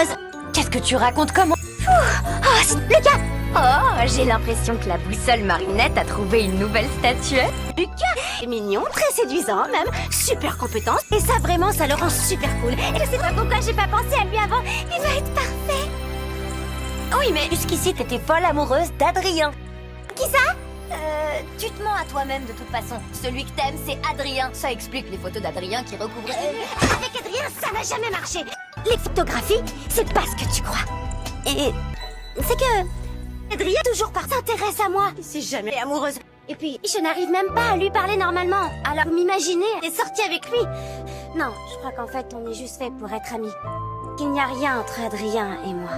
amoureuse. Qu'est-ce que tu racontes? Comment? Oh, c'est Lucas. Oh, j'ai l'impression que la boussole Marinette a trouvé une nouvelle statuette. Lucas est mignon, très séduisant même, super compétent. Et ça vraiment, ça le rend super cool. Et je sais pas pourquoi j'ai pas pensé à lui avant. Il va être parfait. Oui, mais jusqu'ici, t'étais folle amoureuse d'Adrien. Qui ça? Tu te mens à toi-même de toute façon. Celui que t'aimes, c'est Adrien. Ça explique les photos d'Adrien qui recouvraient... Avec Adrien, ça n'a jamais marché. Les photographies, c'est pas ce que tu crois. Et... c'est que... Adrien toujours pas s'intéresse à moi. C'est jamais amoureuse. Et puis, je n'arrive même pas à lui parler normalement. Alors m'imaginer et sortir avec lui. Non, je crois qu'en fait, on est juste fait pour être amis. Qu'il n'y a rien entre Adrien et moi.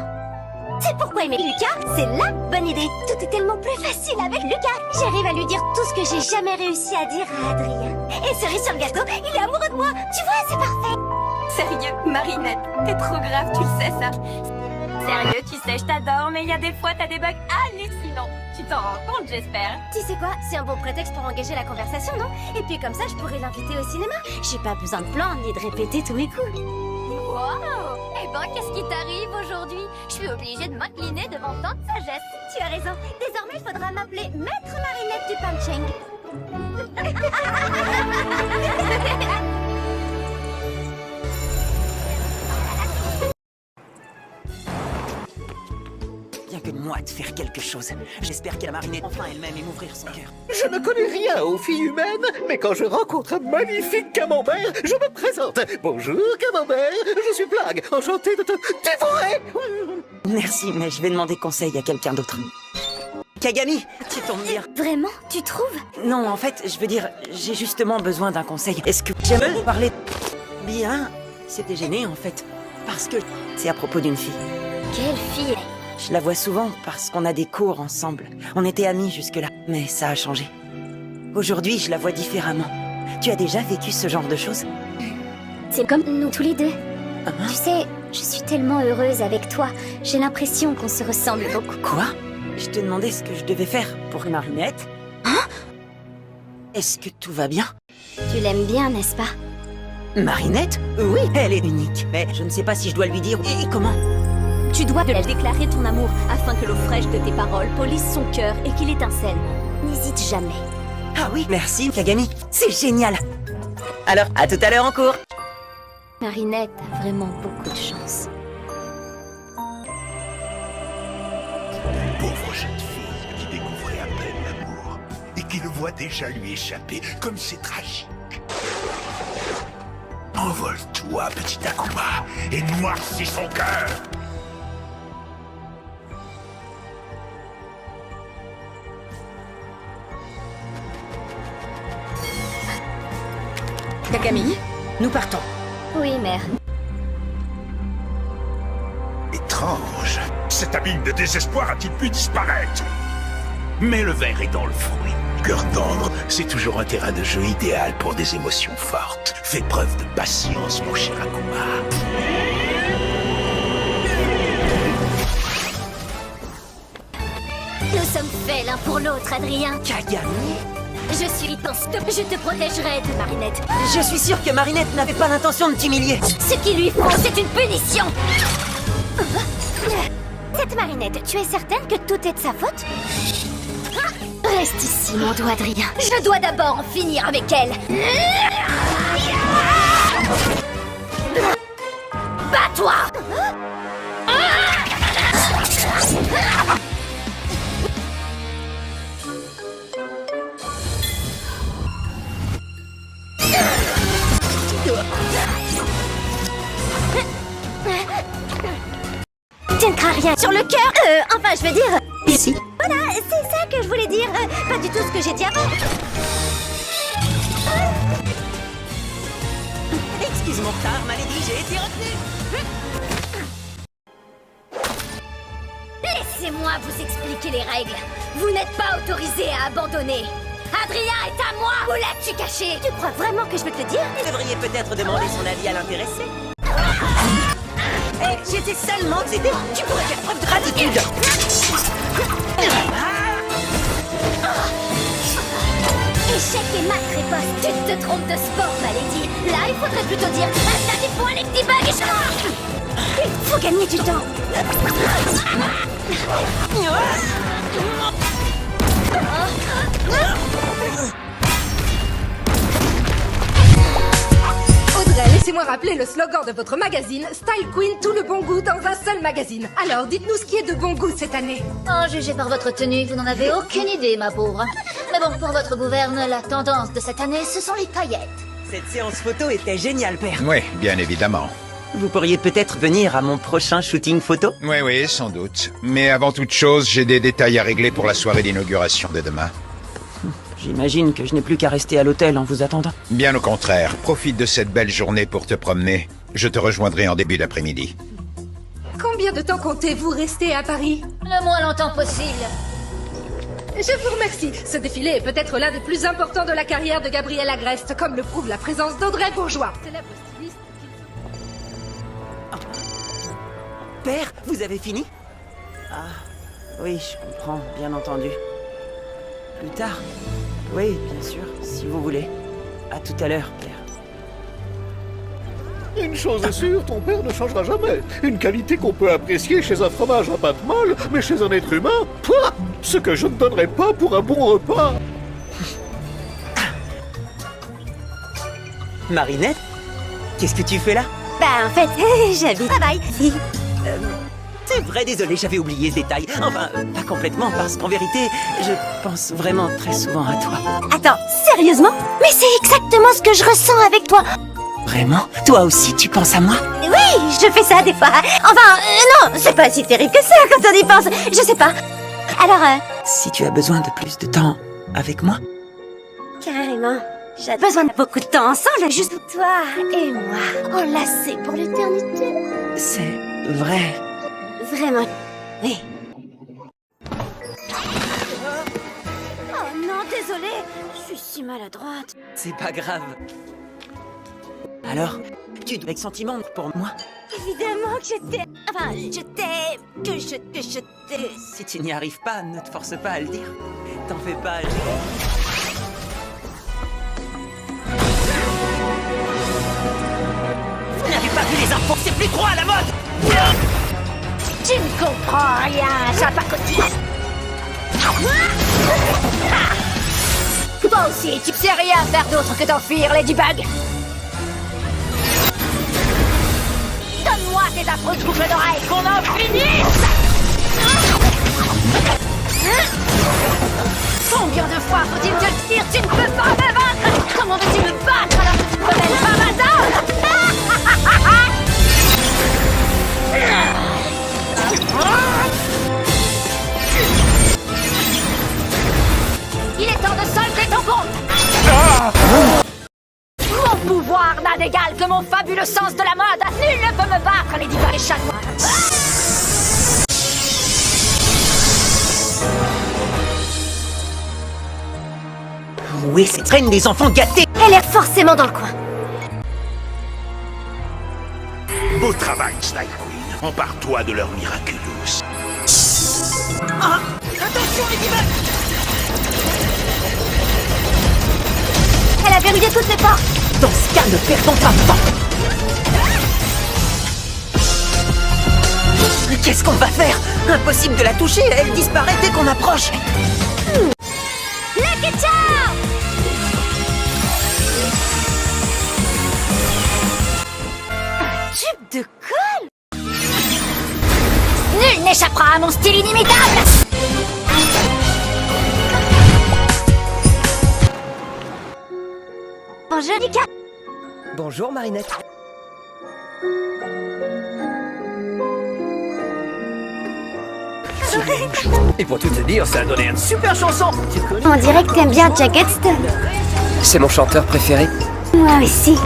C'est pourquoi aimer Lucas, c'est la bonne idée. Tout est tellement plus facile avec Lucas. J'arrive à lui dire tout ce que j'ai jamais réussi à dire à Adrien. Et cerise sur le gâteau, il est amoureux de moi. Tu vois, c'est parfait. Sérieux, Marinette, t'es trop grave, tu le sais ça. Sérieux, tu sais, je t'adore, mais il y a des fois, t'as des bugs hallucinants. Tu t'en rends compte, j'espère. Tu sais quoi, c'est un bon prétexte pour engager la conversation, non? Et puis comme ça, je pourrais l'inviter au cinéma. J'ai pas besoin de plan ni de répéter tous mes coups. Wow! Eh ben, qu'est-ce qui t'arrive aujourd'hui? Je suis obligée de m'incliner devant tant de sagesse. Tu as raison. Désormais, il faudra m'appeler Maître Marinette du Punching. Bien que moi de faire quelque chose. J'espère que la Marinette enfin elle-même et m'ouvrir son cœur. Je ne connais rien aux filles humaines, mais quand je rencontre un magnifique camembert, je me présente. Bonjour camembert, je suis Blague, enchanté de te dévorer. Merci, mais je vais demander conseil à quelqu'un d'autre. Kagami, tu tombes bien. Vraiment? Tu trouves? Non, en fait, je veux dire, j'ai justement besoin d'un conseil. Est-ce que j'aimerais parler bien? C'était gêné en fait, parce que c'est à propos d'une fille. Quelle fille? Je la vois souvent parce qu'on a des cours ensemble. On était amis jusque-là, mais ça a changé. Aujourd'hui, je la vois différemment. Tu as déjà vécu ce genre de choses? C'est comme nous tous les deux. Hein? Tu sais, je suis tellement heureuse avec toi. J'ai l'impression qu'on se ressemble beaucoup. Quoi? Je te demandais ce que je devais faire pour Marinette. Hein? Est-ce que tout va bien? Tu l'aimes bien, n'est-ce pas? Marinette? Oui, elle est unique. Mais je ne sais pas si je dois lui dire et comment. Tu dois de la déclarer ton amour afin que l'eau fraîche de tes paroles polisse son cœur et qu'il étincelle. N'hésite jamais. Ah oui, merci Kagami. C'est génial. Alors, à tout à l'heure en cours. Marinette a vraiment beaucoup de chance. Pauvre jeune fille qui découvrait à peine l'amour et qui le voit déjà lui échapper, comme c'est tragique. Envole-toi, petit Akuma, et noircis son cœur. Kagami, nous partons. Oui, mère. Étrange, cet abîme de désespoir a-t-il pu disparaître? Mais le verre est dans le fruit. Cœur tendre, c'est toujours un terrain de jeu idéal pour des émotions fortes. Fais preuve de patience, mon cher Akuma. Nous sommes faits l'un pour l'autre, Adrien. Kagami? Je suis ton stop. Je te protégerai de Marinette. Je suis sûr que Marinette n'avait pas l'intention de t'humilier. Ce qu'il lui faut, c'est une punition. Cette Marinette, tu es certaine que tout est de sa faute? Reste ici, mon doigt, Adrien. Je dois d'abord en finir avec elle. Bats-toi! Tu ne crains rien sur le cœur? Enfin, je veux dire... Ici. Voilà, c'est ça que je voulais dire. Pas du tout ce que j'ai dit avant. Excuse mon retard, Malédie, j'ai été retenu. Laissez-moi vous expliquer les règles. Vous n'êtes pas autorisé à abandonner. Adrien est à moi. Où l'as-tu caché? Tu crois vraiment que je peux te le dire? Vous devriez peut-être demander son avis à l'intéressé. Hey, j'étais seulement aidé. Tu pourrais faire preuve de gratitude. Échec et mat riposte. Tu te trompes de sport, Malédie. Là, il faudrait plutôt dire reste à tes points, les petits bugs et Faut gagner du temps. Audrey, laissez-moi rappeler le slogan de votre magazine Style Queen, tout le bon goût dans un seul magazine. Alors, dites-nous ce qui est de bon goût cette année. En jugé par votre tenue, vous n'en avez aucune idée, ma pauvre. Mais bon, pour votre gouverne, la tendance de cette année, ce sont les paillettes. Cette séance photo était géniale, père. Oui, bien évidemment. Vous pourriez peut-être venir à mon prochain shooting photo? Oui, oui, sans doute. Mais avant toute chose, j'ai des détails à régler pour la soirée d'inauguration de demain. J'imagine que je n'ai plus qu'à rester à l'hôtel en vous attendant. Bien au contraire, profite de cette belle journée pour te promener. Je te rejoindrai en début d'après-midi. Combien de temps comptez-vous rester à Paris? Le moins longtemps possible. Je vous remercie. Ce défilé est peut-être l'un des plus importants de la carrière de Gabrielle Agreste, comme le prouve la présence d'Audrey Bourgeois. Célèbre styliste. Père, vous avez fini? Ah, oui, je comprends, bien entendu. Plus tard? Oui, bien sûr, si vous voulez. À tout à l'heure, père. Une chose est sûre, ton père ne changera jamais. Une qualité qu'on peut apprécier chez un fromage à pâte molle, mais chez un être humain, pouah, ce que je ne donnerais pas pour un bon repas. Marinette? Qu'est-ce que tu fais là? Bah en fait, j'habite travail. C'est vrai, désolé, j'avais oublié ce détail. Enfin, pas complètement, parce qu'en vérité, je pense vraiment très souvent à toi. Attends, sérieusement? Mais c'est exactement ce que je ressens avec toi. Vraiment? Toi aussi, tu penses à moi? Oui, je fais ça des fois. Enfin, non, c'est pas si terrible que ça quand on y pense. Je sais pas. Alors, Si tu as besoin de plus de temps avec moi? carrément. J'ai besoin de beaucoup de temps ensemble, juste toi et moi, enlacés pour l'éternité. C'est vrai. Vraiment. Oui. Oh non, désolée. Je suis si maladroite. C'est pas grave. Alors, tu as des sentiments pour moi? Évidemment que je t'aime. Enfin, je t'aime. Que je t'aime. Si tu n'y arrives pas, ne te force pas à le dire. T'en fais pas. Vous n'avez pas vu les infos, c'est plus trop à la mode! Tu ne comprends rien, ça pas coûté. Toi aussi, tu sais rien faire d'autre que d'enfuir Ladybug. Donne-moi tes affreuses boucles d'oreilles, qu'on en finisse. Combien de fois faut-il te le dire? Tu ne peux pas me vaincre. Comment veux-tu me battre alors que tu me remènes par hasard? Il est temps de solder ton compte. Mon pouvoir n'a d'égal que mon fabuleux sens de la mode. Nul ne peut me battre, les divas et chanois. Oui, c'est traîne des enfants gâtés! Elle est forcément dans le coin. Beau travail, Style Queen. Empare-toi de leur miraculous. Ah! Attention, Ladybug! Elle a verrouillé toutes les portes. Dans ce cas, ne perdons pas de temps! Qu'est-ce qu'on va faire? Impossible de la toucher, elle disparaît dès qu'on approche! Lucky Charm! Un tube de colle? Nul n'échappera à mon style inimitable! Bonjour Lucas! Bonjour, Marinette. Et pour tout te dire, ça a donné une super chanson. On dirait que t'aimes bien Jack Exton. C'est mon chanteur préféré. Moi aussi.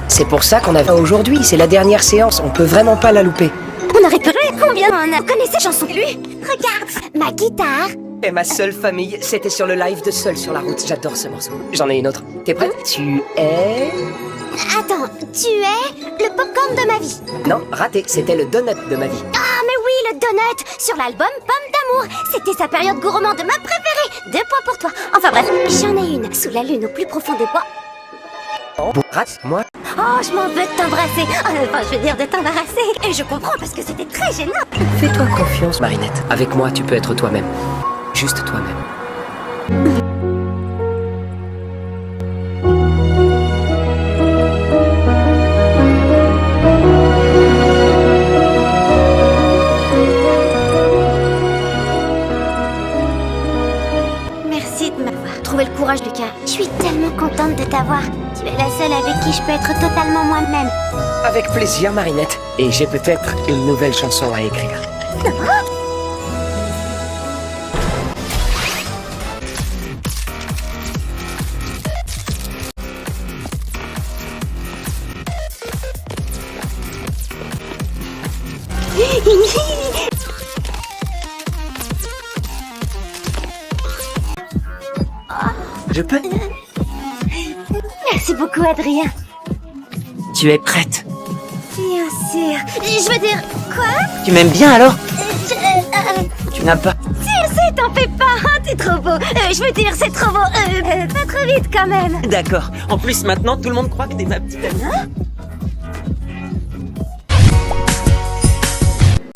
C'est pour ça qu'on a aujourd'hui, c'est la dernière séance, on peut vraiment pas la louper. On aurait pu combien on a connaissé cette chanson que lui? Regarde, ma guitare. Et ma seule famille, c'était sur le live de Seul sur la route. J'adore ce morceau. J'en ai une autre. T'es prête? Tu es... Attends, tu es le popcorn de ma vie. Non, raté, c'était le donut de ma vie. Ah mais oui, le donut sur l'album Pomme d'amour. C'était sa période gourmande ma préférée. 2 points pour toi. Enfin bref, j'en ai une sous la lune au plus profond des bois. Oh, rate, moi. Oh, Oh, je m'en veux de t'embrasser. Enfin, je veux dire de t'embarrasser. Et je comprends parce que c'était très gênant. Fais-toi confiance, Marinette. Avec moi, tu peux être toi-même. Juste toi-même. Merci de m'avoir trouvé le courage, Lucas. Je suis tellement contente de t'avoir. Tu es la seule avec qui je peux être totalement moi-même. Avec plaisir, Marinette. Et j'ai peut-être une nouvelle chanson à écrire. Je peux? Merci beaucoup, Adrien. Tu es prête? Bien sûr. Je veux dire, quoi? Tu m'aimes bien alors? Si, Tu n'as pas... je sais, t'en fais pas. Hein, t'es trop beau. Je veux dire, c'est trop beau. Pas trop vite quand même. D'accord. En plus, maintenant, tout le monde croit que t'es ma petite amie.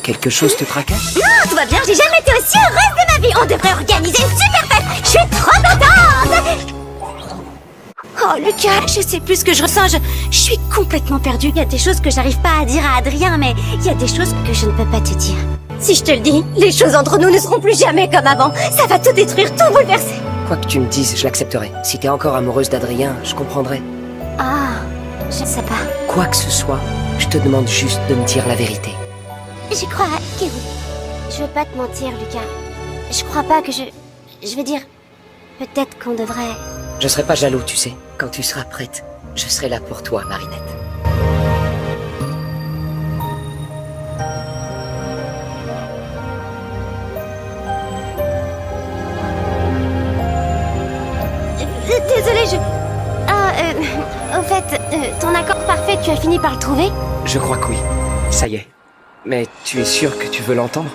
Quelque chose te tracasse? Non, tout va bien. J'ai jamais été aussi heureuse de ma vie. On devrait organiser une super fête. Je suis trop contente. Oh, Lucas, je sais plus ce que je ressens. Je suis complètement perdue. Il y a des choses que j'arrive pas à dire à Adrien, mais il y a des choses que je ne peux pas te dire. Si je te le dis, les choses entre nous ne seront plus jamais comme avant. Ça va tout détruire, tout bouleverser. Quoi que tu me dises, je l'accepterai. Si t'es encore amoureuse d'Adrien, je comprendrai. Ah, je sais pas. Quoi que ce soit, je te demande juste de me dire la vérité. Je crois que oui. Je veux pas te mentir, Lucas. Je crois pas que je veux dire, peut-être qu'on devrait... Je serai pas jaloux, tu sais. Quand tu seras prête, je serai là pour toi, Marinette. Désolée, au fait, ton accord parfait, tu as fini par le trouver? Je crois que oui. Ça y est. Mais tu es sûr que tu veux l'entendre?